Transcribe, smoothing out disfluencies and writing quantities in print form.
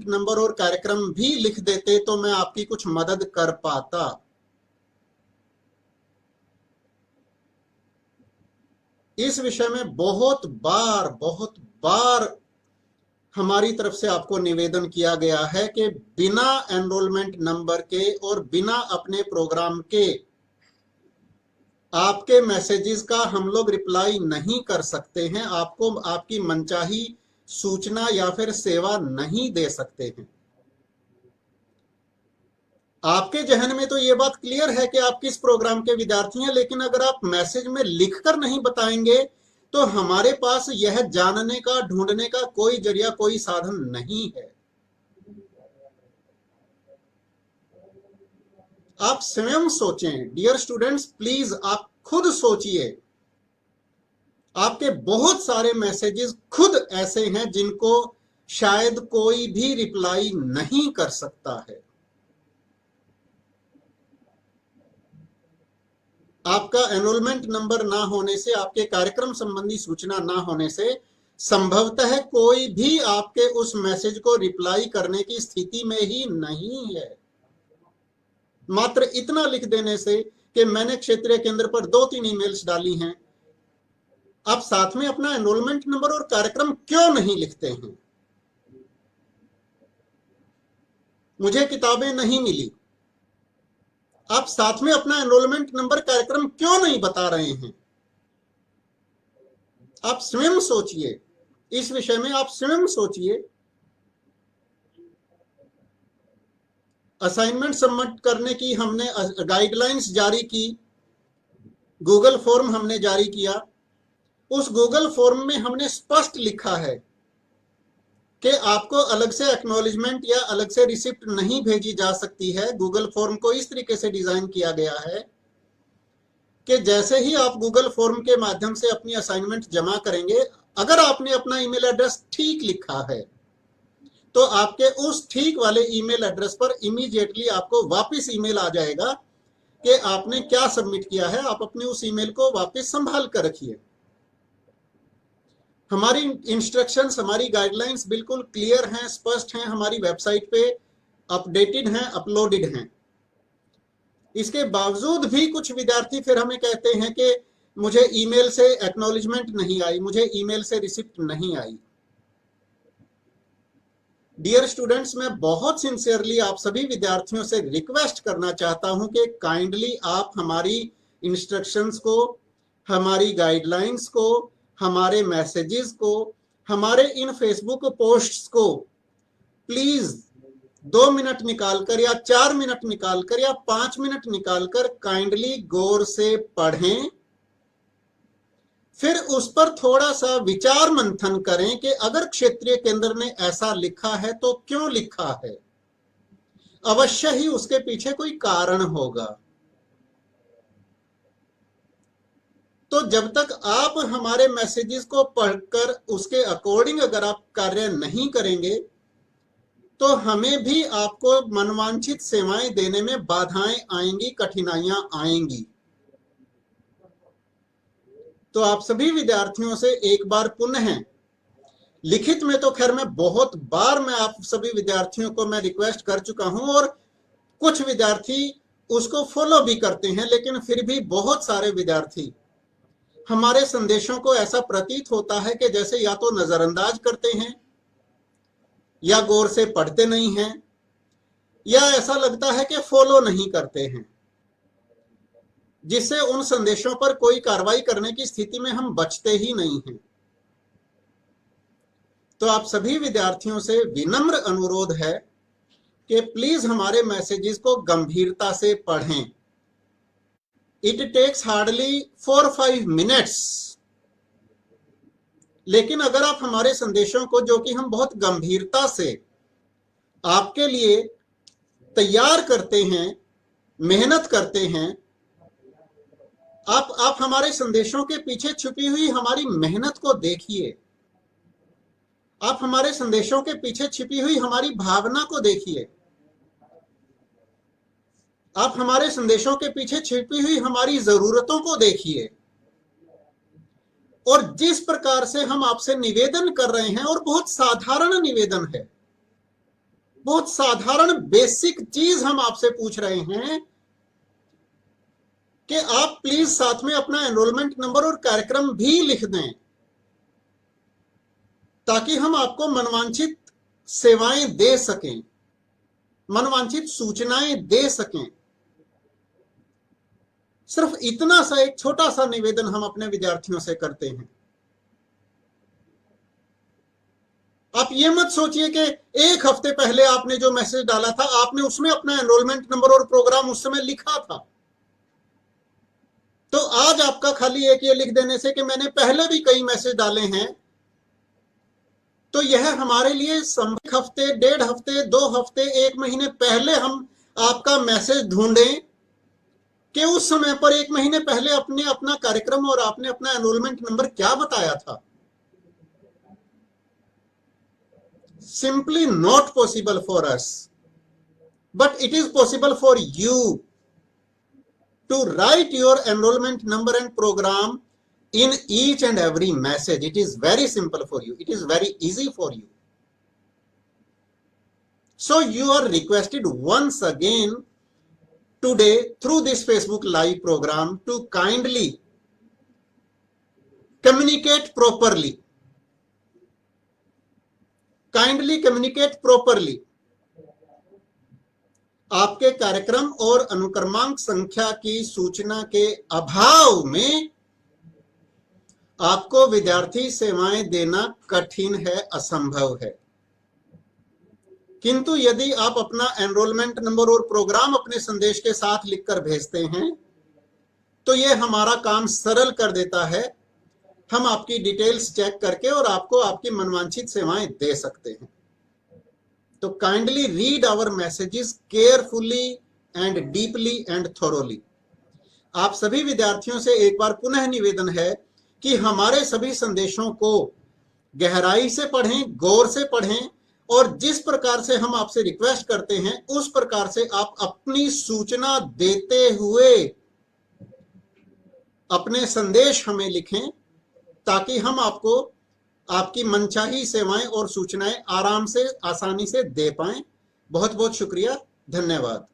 Number और कार्यक्रम भी लिख देते तो मैं आपकी कुछ मदद कर पाता। इस विषय में बहुत बार हमारी तरफ से आपको निवेदन किया गया है कि बिना एनरोलमेंट नंबर के और बिना अपने प्रोग्राम के आपके मैसेजेस का हम लोग रिप्लाई नहीं कर सकते हैं, आपको आपकी मनचाही सूचना या फिर सेवा नहीं दे सकते हैं। आपके जहन में तो ये बात क्लियर है कि आप किस प्रोग्राम के विद्यार्थी हैं, लेकिन अगर आप मैसेज में लिखकर नहीं बताएंगे तो हमारे पास यह जानने का, ढूंढने का कोई जरिया, कोई साधन नहीं है। आप स्वयं सोचें डियर स्टूडेंट्स, प्लीज आप खुद सोचिए। आपके बहुत सारे मैसेजेस खुद ऐसे हैं जिनको शायद कोई भी रिप्लाई नहीं कर सकता है। आपका एनरोलमेंट नंबर ना होने से, आपके कार्यक्रम संबंधी सूचना ना होने से संभवतः कोई भी आपके उस मैसेज को रिप्लाई करने की स्थिति में ही नहीं है। मात्र इतना लिख देने से कि मैंने क्षेत्रीय केंद्र पर 2-3 ईमेल्स डाली हैं, आप साथ में अपना एनरोलमेंट नंबर और कार्यक्रम क्यों नहीं लिखते हैं? मुझे किताबें नहीं मिली, आप साथ में अपना एनरोलमेंट नंबर, कार्यक्रम क्यों नहीं बता रहे हैं? आप स्वयं सोचिए, इस विषय में आप स्वयं सोचिए। असाइनमेंट सबमिट करने की हमने गाइडलाइंस जारी की, गूगल फॉर्म हमने जारी किया। उस गूगल फॉर्म में हमने स्पष्ट लिखा है कि आपको अलग से एक्नॉलेजमेंट या अलग से रिसिप्ट नहीं भेजी जा सकती है। गूगल फॉर्म को इस तरीके से डिजाइन किया गया है कि जैसे ही आप गूगल फॉर्म के माध्यम से अपनी असाइनमेंट जमा करेंगे, अगर आपने अपना ईमेल एड्रेस ठीक लिखा है तो आपके उस ठीक वाले ईमेल एड्रेस पर इमीडिएटली आपको वापस ईमेल आ जाएगा कि आपने क्या सबमिट किया है। आप अपने उस ईमेल को वापस संभाल कर रखिए। हमारी इंस्ट्रक्शंस, हमारी गाइडलाइंस बिल्कुल क्लियर हैं, स्पष्ट हैं, हमारी वेबसाइट पे अपडेटेड हैं, अपलोडेड हैं। इसके बावजूद भी कुछ विद्यार्थी फिर हमें कहते हैं कि मुझे ईमेल से एक्नॉलेजमेंट नहीं आई, मुझे ईमेल से रिसिप्ट नहीं आई। डियर स्टूडेंट्स, मैं बहुत सिंसियरली आप सभी विद्यार्थियों से रिक्वेस्ट करना चाहता हूं कि काइंडली आप हमारी इंस्ट्रक्शंस को, हमारी गाइडलाइंस को, हमारे मैसेजेस को, हमारे इन फेसबुक पोस्ट्स को प्लीज 2 मिनट निकालकर या 4 मिनट निकालकर या 5 मिनट निकालकर काइंडली गौर से पढ़ें। फिर उस पर थोड़ा सा विचार मंथन करें कि अगर क्षेत्रीय केंद्र ने ऐसा लिखा है तो क्यों लिखा है। अवश्य ही उसके पीछे कोई कारण होगा। तो जब तक आप हमारे मैसेजेस को पढ़कर उसके अकॉर्डिंग अगर आप कार्य नहीं करेंगे तो हमें भी आपको मनवांछित सेवाएं देने में बाधाएं आएंगी, कठिनाइयां आएंगी। तो आप सभी विद्यार्थियों से एक बार पुनः, लिखित में तो खैर मैं बहुत बार मैं आप सभी विद्यार्थियों को मैं रिक्वेस्ट कर चुका हूं और कुछ विद्यार्थी उसको फॉलो भी करते हैं, लेकिन फिर भी बहुत सारे विद्यार्थी हमारे संदेशों को ऐसा प्रतीत होता है कि जैसे या तो नजरअंदाज करते हैं या गौर से पढ़ते नहीं हैं या ऐसा लगता है कि फॉलो नहीं करते हैं, जिससे उन संदेशों पर कोई कार्रवाई करने की स्थिति में हम बचते ही नहीं हैं। तो आप सभी विद्यार्थियों से विनम्र अनुरोध है कि प्लीज हमारे मैसेजेस को गंभीरता से पढ़ें। इट टेक्स हार्डली 4-5 मिनट्स, लेकिन अगर आप हमारे संदेशों को, जो कि हम बहुत गंभीरता से आपके लिए तैयार करते हैं, मेहनत करते हैं, आप हमारे संदेशों के पीछे छुपी हुई हमारी मेहनत को देखिए। आप हमारे संदेशों के पीछे छिपी हुई हमारी भावना को देखिए। आप हमारे संदेशों के पीछे छिपी हुई हमारी जरूरतों को देखिए। और जिस प्रकार से हम आपसे निवेदन कर रहे हैं, और बहुत साधारण निवेदन है, बहुत साधारण बेसिक चीज हम आपसे पूछ रहे हैं कि आप प्लीज साथ में अपना एनरोलमेंट नंबर और कार्यक्रम भी लिख दें, ताकि हम आपको मनवांछित सेवाएं दे सकें, मनवांछित सूचनाएं दे सकें। सिर्फ इतना सा एक छोटा सा निवेदन हम अपने विद्यार्थियों से करते हैं। आप ये मत सोचिए कि एक हफ्ते पहले आपने जो मैसेज डाला था, आपने उसमें अपना एनरोलमेंट नंबर और प्रोग्राम उस समय लिखा था, तो आज आपका खाली एक ये लिख देने से कि मैंने पहले भी कई मैसेज डाले हैं, तो यह हमारे लिए एक हफ्ते, 1.5 हफ्ते, 2 हफ्ते, 1 महीने पहले हम आपका मैसेज ढूंढें कि उस समय पर 1 महीने पहले अपने अपना कार्यक्रम और आपने अपना एनरोलमेंट नंबर क्या बताया था। Simply not possible for us, but it is possible for you to write your enrollment number and program in each and every message. It is very simple for you. It is very easy for you. So you are requested once again today through this Facebook Live program to kindly communicate properly. Kindly communicate properly. आपके कार्यक्रम और अनुक्रमांक संख्या की सूचना के अभाव में आपको विद्यार्थी सेवाएं देना कठिन है, असंभव है। किंतु यदि आप अपना एनरोलमेंट नंबर और प्रोग्राम अपने संदेश के साथ लिखकर भेजते हैं, तो यह हमारा काम सरल कर देता है। हम आपकी डिटेल्स चेक करके और आपको आपकी मनवांछित सेवाएं दे सकते हैं। तो kindly read our messages carefully and deeply and thoroughly. आप सभी विद्यार्थियों से एक बार पुनः निवेदन है कि हमारे सभी संदेशों को गहराई से पढ़ें, गौर से पढ़ें, और जिस प्रकार से हम आपसे रिक्वेस्ट करते हैं उस प्रकार से आप अपनी सूचना देते हुए अपने संदेश हमें लिखें, ताकि हम आपको आपकी मनचाही सेवाएं और सूचनाएं आराम से, आसानी से दे पाएं। बहुत बहुत शुक्रिया, धन्यवाद।